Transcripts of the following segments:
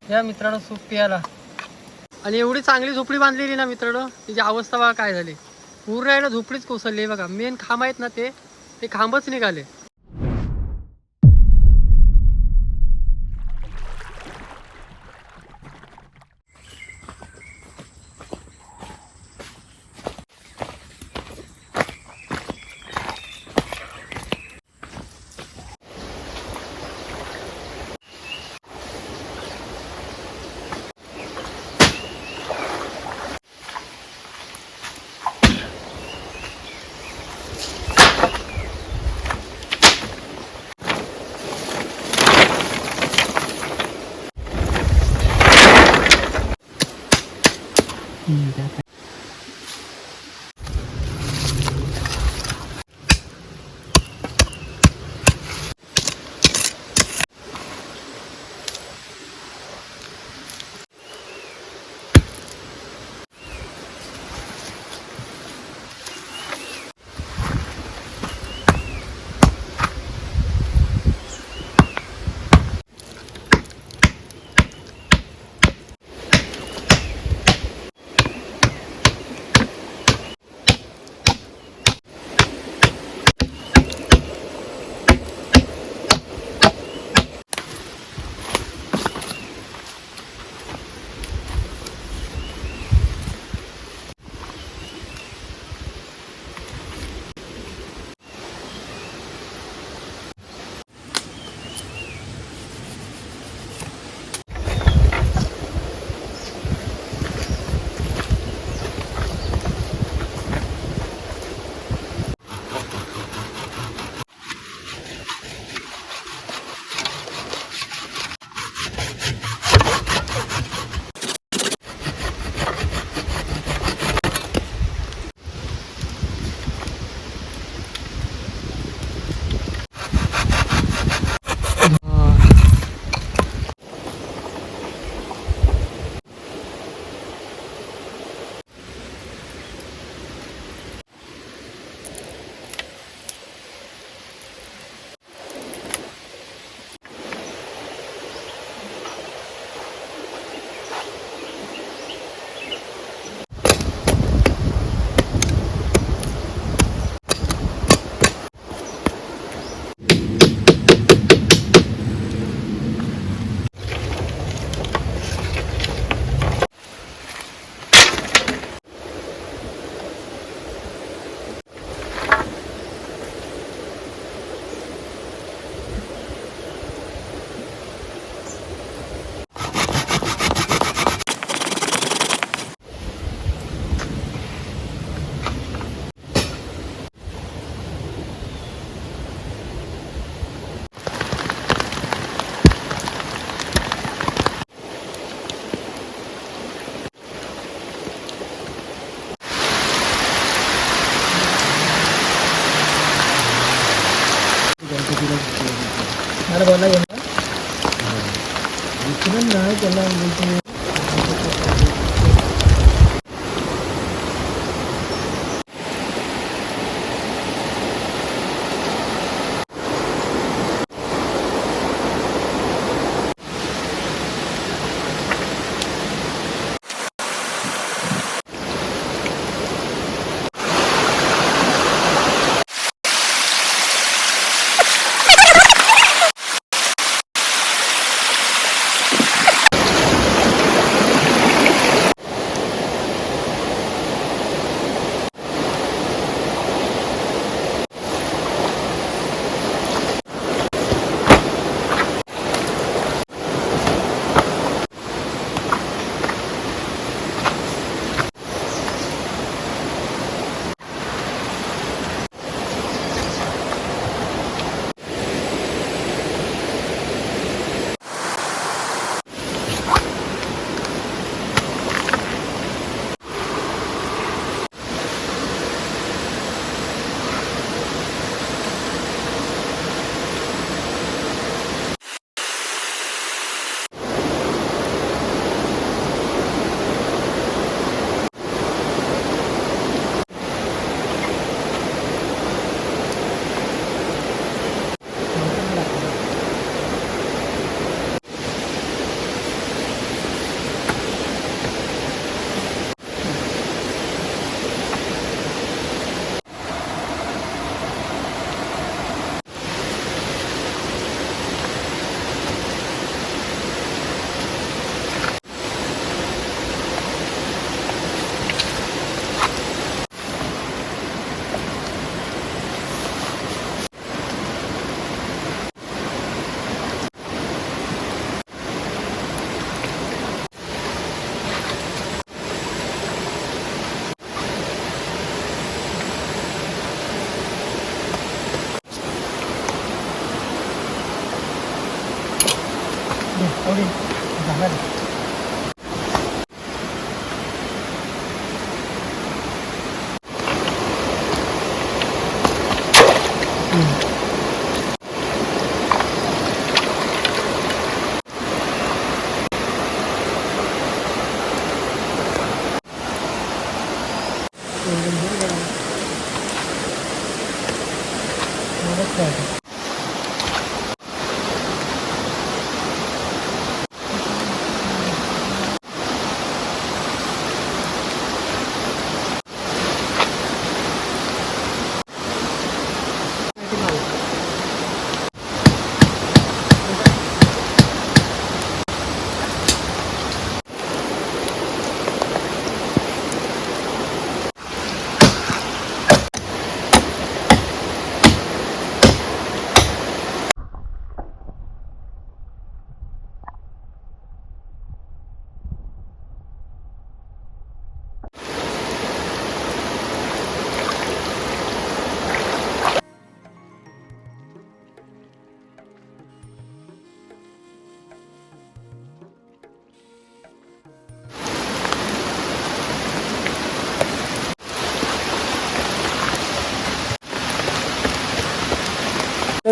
या मित्रांनो सूप प्यायला. आणि एवढी चांगली झोपडी बांधलेली ना मित्रांनो, तिची अवस्था बघा काय झाली. पूर्ण आहे ना झोपडीच कोसळली बघा. मेन खांब आहेत ना ते खांबच निघाले. मला बोलला गेला नाही त्याला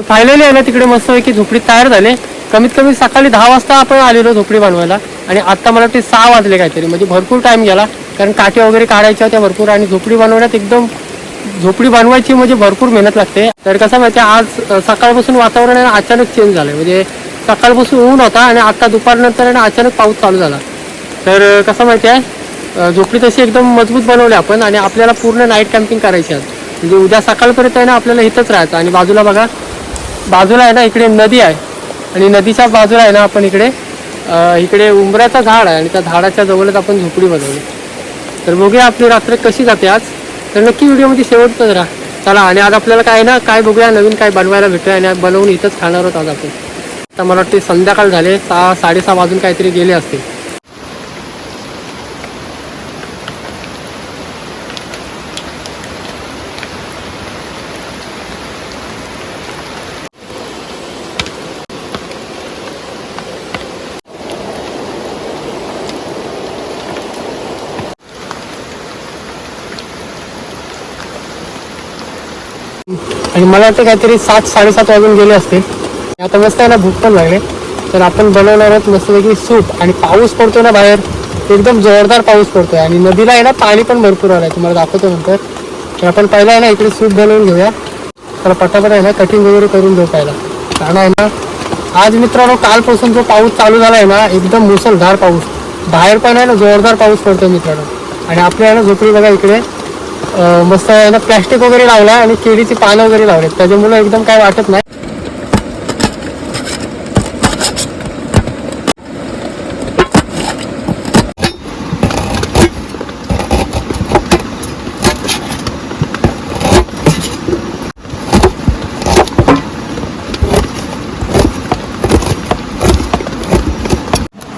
फायनली आहे ना तिकडे मस्तपैकी झोपडी तयार झाले. कमीत कमी सकाळी 10 वाजता आपण आलेलो झोपडी बनवायला आणि आता मला वाटते 6 वाजले काहीतरी. म्हणजे भरपूर टाइम गेला कारण काठी वगैरे काढायच्या होत्या भरपूर आणि झोपडी बनवण्यात एकदम झोपडी बनवायची म्हणजे भरपूर मेहनत लागते. तर कसं माहिती आज सकाळपासून वातावरण आहे ना अचानक चेंज झालं. म्हणजे सकाळपासून ऊन होता आणि आता दुपारनंतर आहे ना अचानक पाऊस चालू झाला. तर कसं माहिती आहे झोपडी तशी एकदम मजबूत बनवली आपण आणि आपल्याला पूर्ण नाईट कॅम्पिंग करायची आहे. म्हणजे उद्या सकाळपर्यंत आहे ना आपल्याला इथंच राहायचं. आणि बाजूला बघा, बाजूला आहे ना इकडे नदी आहे आणि नदीच्या बाजूला आहे ना आपण इकडे उंबऱ्याचं झाड आहे आणि त्या झाडाच्या जवळच आपण झोपडी बनवली. तर बघूया आपली रात्र कशी जाते आज. तर नक्की व्हिडिओमध्ये शेवटच राहा. चला आणि आज आपल्याला काय ना काय बघूया नवीन काय बनवायला भेटूया आणि बनवून इथंच खाणार आहोत आज आपण. आता मला वाटते संध्याकाळ झाले 6 साडेसहा वाजून काहीतरी गेले असते. आणि मला वाटतं काहीतरी 7 साडेसात वाजून गेले असते. आता मस्त आहे ना भूक पण लागले. तर आपण बनवणार आहोत मस्तपैकी सूप. आणि पाऊस पडतो ना बाहेर एकदम जोरदार पाऊस पडतोय आणि नदीला आहे ना पाणी पण भरपूर आलंय. तुम्हाला दाखवतो नंतर. तर आपण पहिला आहे ना इकडे सूप बनवून घेऊया. तर पटापट आहे ना कटिंग वगैरे करून घेऊ पहिला. कारण आहे ना आज मित्रांनो कालपासून जो पाऊस चालू झाला आहे ना एकदम मुसळधार पाऊस. बाहेर पण आहे ना जोरदार पाऊस पडतो मित्रांनो. आणि आपल्या आहे ना झोपडी बघा इकडे मस्त आहे ना प्लॅस्टिक वगैरे लावला आणि केळीची पानं वगैरे लावले त्याच्यामुळे एकदम काय वाटत नाही.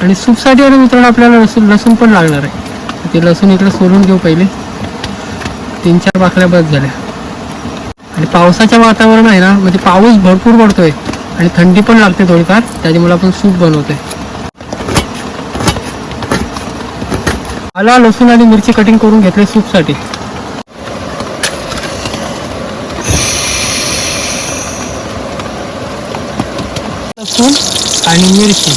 आणि सूपसाठी आहे मित्रांनो आपल्याला लसूण पण लागणार आहे. ते लसूण इकडे सोलून घेऊ पहिले. 3-4 पाकळ्या बस झाल्या. आणि पावसाच्या वातावरण आहे ना म्हणजे पाऊस भरपूर पडतोय आणि थंडी पण लागते थोडीफार त्याच्यामुळे आपण सूप बनवतोय. आला लसूण आणि मिरची कटिंग करून घेतले सूपसाठी. लसूण आणि मिरची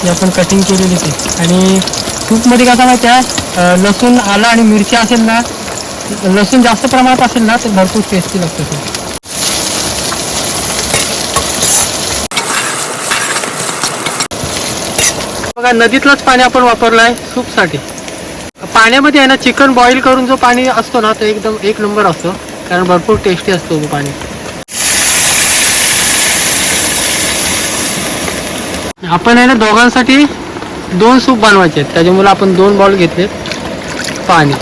ही आपण कटिंग केलेली ती. आणि सूपमध्ये कसं माहिती आहे लसूण आलं आणि मिरची असेल ना, लसूण जास्त प्रमाणात असेल ना तर भरपूर टेस्टी लागतं ते. बघा नदीतलंच पाणी आपण वापरलं आहे सूपसाठी. पाण्यामध्ये आहे ना चिकन बॉईल करून जो पाणी असतो ना तो एकदम एक नंबर असतो कारण भरपूर टेस्टी असतो तो पाणी. आपण आहे ना दोघांसाठी 2 सूप बनवायचे आहेत त्याच्यामुळे आपण 2 बाउल घेतले पाणी.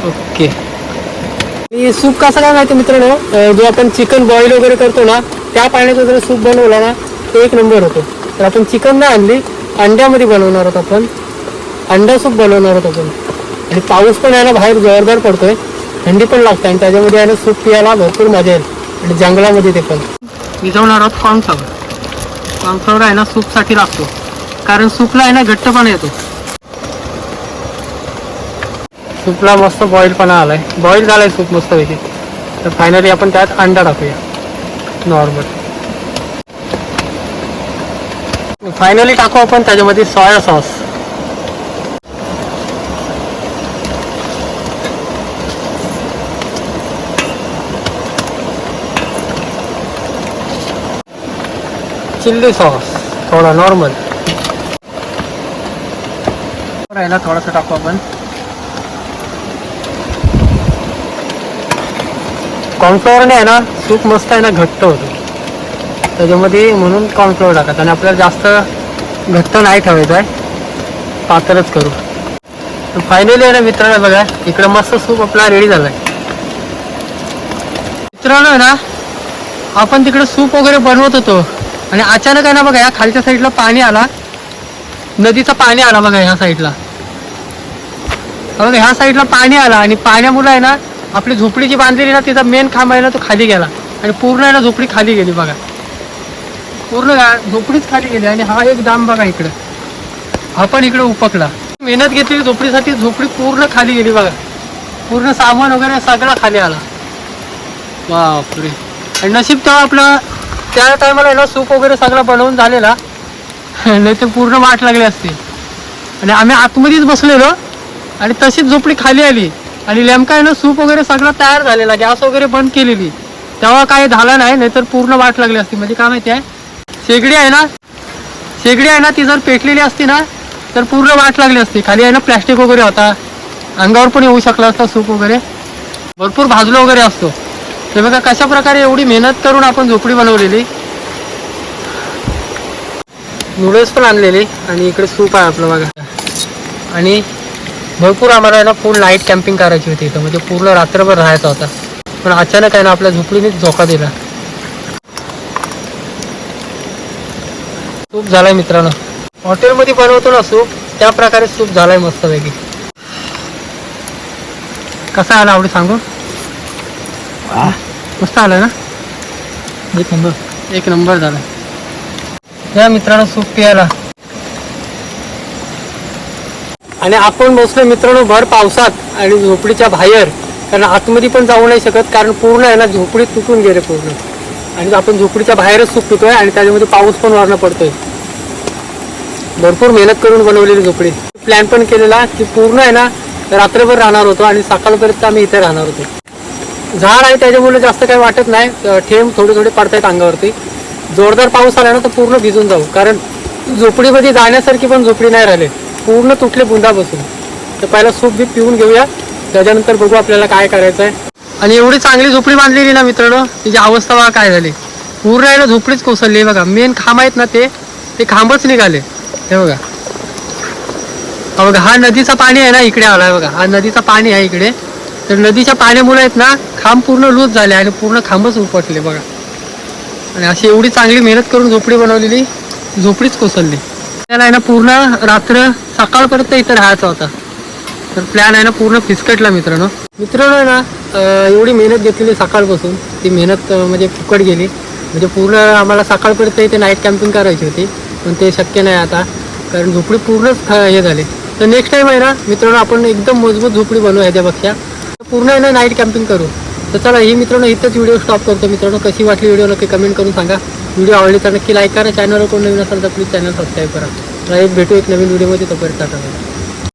ओके. सूप कसं काय माहिती मित्रांनो जो आपण चिकन बॉईल वगैरे करतो ना त्या पाण्याचा जर सूप बनवला ना तो एक नंबर होतो. तर आपण चिकन नाही आणली अंड्यामध्ये बनवणार आहोत आपण. अंडा सूप बनवणार आहोत आपण. आणि पाऊस पण आहे ना बाहेर जोरदार पडतोय थंडी पण लागते आणि त्याच्यामध्ये आहे ना सूप पियाला भरपूर मजा येईल. आणि जंगलामध्ये ते पण भिजवणार आहोत कॉर्नफ्लॉवर. कॉर्नफ्लॉवर आहे ना सूपसाठी लागतो, कारण सूपला आहे ना घट्टपणा येतो. सूपला मस्त बॉईलपणा आलाय, बॉईल झालाय सूप मस्तपैकी. तर फायनली आपण त्यात अंडा टाकूया नॉर्मल. फायनली टाकू आपण त्याच्यामध्ये सोया सॉस. चिल्ली सॉस थोडा नॉर्मल आहे ना, थोडासा टाकू आपण. कॉर्नफ्लॉवरने आहे ना सूप मस्त आहे ना घट्ट होतो त्याच्यामध्ये, म्हणून कॉर्नफ्लॉवर टाकायचं. आणि आपल्याला जास्त घट्ट नाही ठेवायचं आहे, पातळच करू. फायनली आहे ना मित्रांनो, बघा इकडं मस्त सूप आपला रेडी झालाय. मित्रांनो आहे ना, आपण तिकडे सूप वगैरे बनवत होतो आणि अचानक आहे ना बघा, ह्या खालच्या साईडला पाणी आला, नदीचं पाणी आला बघा ह्या साईडला. बघा ह्या साईडला पाणी आला आणि पाण्यामुळे आहे ना आपली झोपडी जी बांधलेली ना तिचा मेन खांब आहे ना तो खाली गेला आणि पूर्ण आहे ना झोपडी खाली गेली. बघा पूर्ण झोपडीच खाली गेली. आणि हा एक दाम बघा इकडं, हा पण इकडे उपकला. मेहनत घेतलेली झोपडीसाठी झोपडी पूर्ण खाली गेली बघा, पूर्ण सामान वगैरे सगळं खाली आला. बापरे. आणि नशीब तेव्हा आपलं त्या टायमाला आहे ना सूप वगैरे सगळं बनवून झालेला, नाही तर पूर्ण वाट लागली असती. आणि आम्ही आतमध्येच बसलेलो आणि तशीच झोपडी खाली आली. आणि नेमका आहे ना सूप वगैरे सगळं तयार झालेला, गॅस वगैरे बंद केलेली, तेव्हा काही झालं नाही, नाहीतर पूर्ण वाट लागली असती. म्हणजे काय माहिती आहे, शेगडी आहे ना ती जर पेटलेली असती ना तर पूर्ण वाट लागली असती. खाली आहे ना प्लॅस्टिक वगैरे होता, अंगावर पण येऊ शकला असता सूप वगैरे, भरपूर भाजलं वगैरे असतो. ते बघा कशा प्रकारे एवढी मेहनत करून आपण झोपडी बनवलेली. नूडल्स पण आणलेले आणि इकडे सूप आहे आपलं बघा. आणि भरपूर आम्हाला आहे ना फुल नाईट कॅम्पिंग करायची होती इथं, म्हणजे पूर्ण रात्रभर राहायचा होता. पण अचानक आहे ना आपल्या झोपडीनेच धोका दिला. सूप झालाय मित्रांनो, हॉटेलमध्ये बनवतो ना सूप त्या प्रकारे सूप झालाय मस्तपैकी. कसा आला आवडी सांगू? मस्त आलाय ना, एक नंबर झाला. या मित्रांनो सूप प्यायला. आणि आपण बसलो मित्रांनो भर पावसात आणि झोपडीच्या बाहेर, कारण आतमध्ये पण जाऊ नाही शकत, कारण पूर्ण आहे ना झोपडी तुटून गेले पूर्ण. आणि आपण झोपडीच्या बाहेरच सूप पितोय आणि त्याच्यामध्ये पाऊस पण वारणं पडतोय. भरपूर मेहनत करून बनवलेली झोपडी. प्लॅन पण केलेला की पूर्ण आहे ना रात्रभर राहणार होतो आणि सकाळपर्यंत आम्ही इथे राहणार होतो. झाड आहे त्याच्यामुळे जास्त काही वाटत नाही, थेंब थोडे थोडे पडतायत अंगावरती. जोरदार पाऊस आला ना तर पूर्ण भिजून जाऊ, कारण झोपडीमध्ये जाण्यासारखी पण झोपडी नाही राहिली, पूर्ण तुटले बुंदा बसून. तर पहिला सूप बी पिऊन घेऊया, त्याच्यानंतर बघू आपल्याला काय करायचं आहे. आणि एवढी चांगली झोपडी बांधलेली ना मित्रांनो, तिची अवस्था बघा काय झाली. पूर्ण आहे ना झोपडीच कोसळली बघा. मेन खांब आहेत ना ते खांबच निघाले. हे बघा, हा बघा हा नदीचा पाणी आहे ना इकडे आलाय बघा, हा नदीचा पाणी आहे इकडे. तर नदीच्या पाण्यामुळे आहेत ना खांब पूर्ण लूज झाले आणि पूर्ण खांबच उपटले बघा. आणि अशी एवढी चांगली मेहनत करून झोपडी बनवलेली, झोपडीच कोसळली. त्याला आहे ना पूर्ण रात्र सकाळपर्यंत इथं राहायचा होता. तर प्लॅन आहे ना पूर्ण फिसकटला मित्रांनो. आहे ना एवढी मेहनत घेतलेली सकाळपासून, ती मेहनत म्हणजे फुकट गेली. म्हणजे पूर्ण आम्हाला सकाळपर्यंत इथे नाईट कॅम्पिंग करायची होती, पण ते शक्य नाही आता, कारण झोपडी पूर्णच हे झाली. तर नेक्स्ट टाइम आहे ना मित्रांनो आपण एकदम मजबूत झोपडी बनवू ह्याच्यापेक्षा, पूर्ण आहे ना नाईट कॅम्पिंग करू. तर चला ही मित्रांनो इथंच व्हिडिओ स्टॉप करतो. मित्रांनो कशी वाटली व्हिडिओ नक्की कमेंट करून सांगा. व्हिडिओ आवडली तर नक्की लाईक करा. चॅनलवर कोण नवीन असेल तर प्लीज चॅनल सबस्क्राईब करा. एक भेटू एक नवीन व्हिडिओमध्ये, तोपर्यंत टाटा.